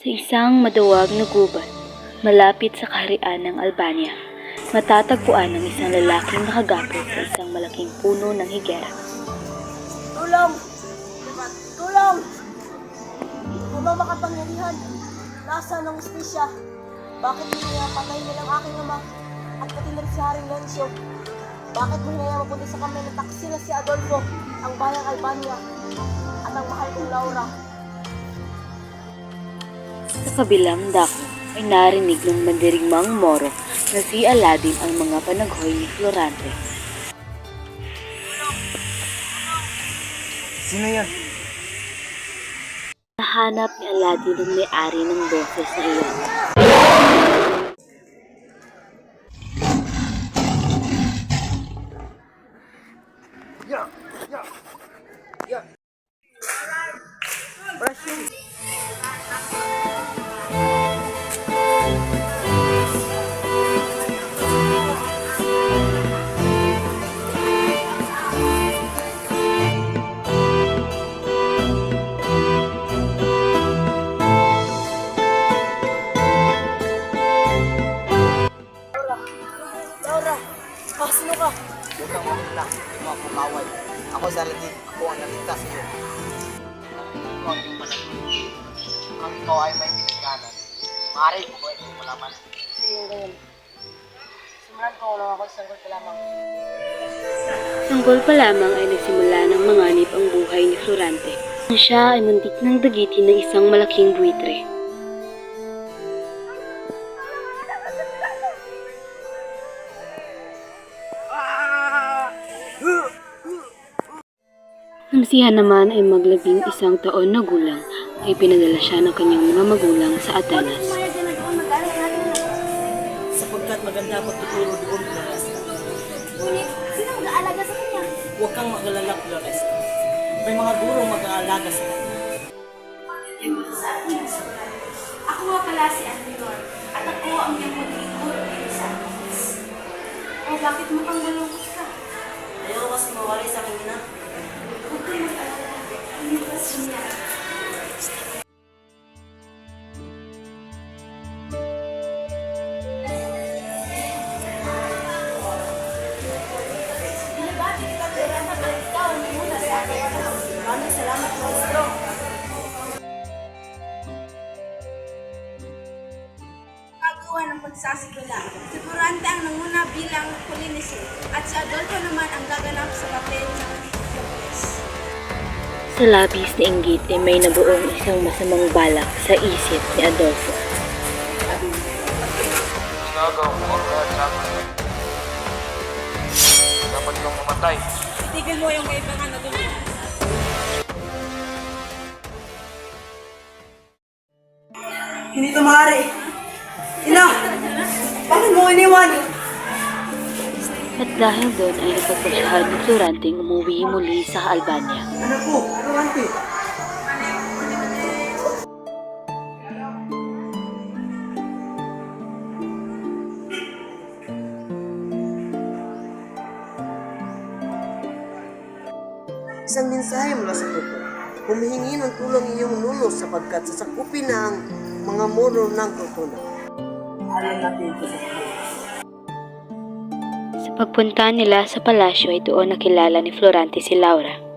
Sa isang maduwag na gubat, malapit sa kaharian ng Albania, matatagpuan ang isang lalaking nakagapos sa isang malaking puno ng higera. Tulong! Tulong! Umang makapangyarihan, nasaan ang ustisya? Bakit pinapatay nilang aking ama at pati na rin si Haring Lencio? Bakit mo hinayang mapunta sa kamay ng taksi na si Adolfo, ang bayang Albania, at ang mahal kong Laura? Sa kabilang dako ay narinig ng mandirigmang Moro na si Aladin ang mga panaghoy ni Florante. Sino yan? Nahanap ni Aladin ang may-ari ng boses na iyon. Laura! Sino ka? Huwag kang mamula, mga pumaway. Ako si Aladin, ako ang naligtas sa iyo. Ikaw ang iyong panagod. Kung ikaw ay may pinagkanan, maaari mo ko itong malaman. Sige, ganyan. Simulan ko lang ako isang gulpa lamang. Sanggol pa lamang ay nagsimula ng manganib ang buhay ni Florante. Siya ay muntik ng dagitin ng isang malaking buitre. Nang siya naman ay maglabing 1 taon na gulang, ay pinadala siya ng kanyang mga magulang sa Atenas. Sapagkat maganda pagtuturo doon, Floresta. Ngunit, sino mag-aalaga sa kanya? Huwag kang mag-alala, Floresta. May mga guro mag-aalaga sa kanya. Ako nga pala si Antinor, at ako ang iyong magiging guro dito sa Atenas. O bakit mukhang malungkot ka? Ayaw kasi mawari sa akin na. Huwag kang mag-alala, iniwas niya. Binabati kita, Berana, pero ikaw ang muna sa akin. Maraming salamat, Maestro. Pagawa ng pagsasigula. Si Florante ang nanguna bilang Polinesi at si Adolfo naman ang gaganap sa papel ng Flores. Sa labis na inggit ay may nabuong isang masamang balak sa isip ni Adolfo. Ginagawa mo ang lahat sa akin. Dapat kang mamatay. Tigil mo yung kaibangan na dumi. Hindi ito maaari. Ina! Bakit mo iniwan? At dahil doon ay napagpasyahan ni Florante umuwi muli sa Albania. Anak ko, Florante. Isang mensahe mula sa Tuto. Humihingi ng tulong iyong nuno sapagkat sasakupin na ang mga muro ng Tortona. Alam natin ito sa Sa pagpunta nila sa palasyo ay doon nakilala ni Florante si Laura.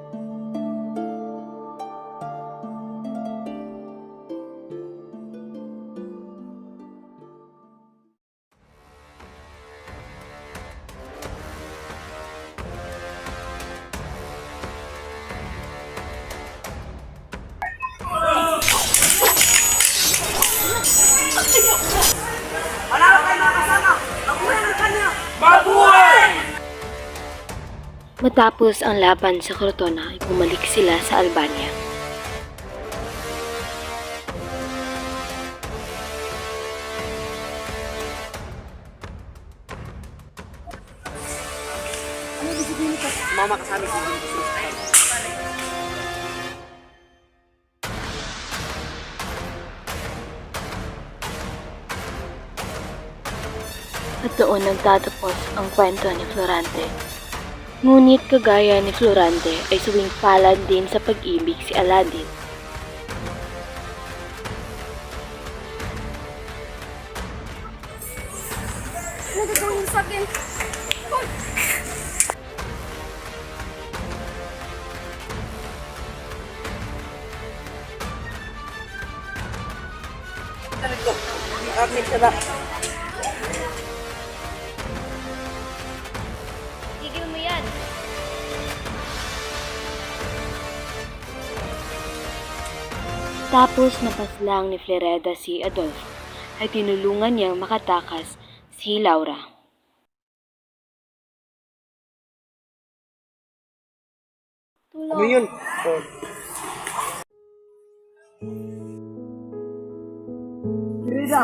Matapos ang laban sa Crotona ay bumalik sila sa Albania. Mama kasama sa At doon nagtatapos ang kwento ni Florante. Ngunit kagaya ni Florante ay suwing palad din sa pag-ibig si Aladin. sa akin. Hoy! Tigil mo yan! Tapos napaslang ni Flereda si Adolfo ay tinulungan niyang makatakas si Laura. Ano yun? Rida!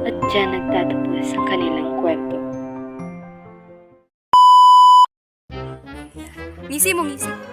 At diyan nagtatapos ang kanilang kwento. Ngisi mo, ngisi.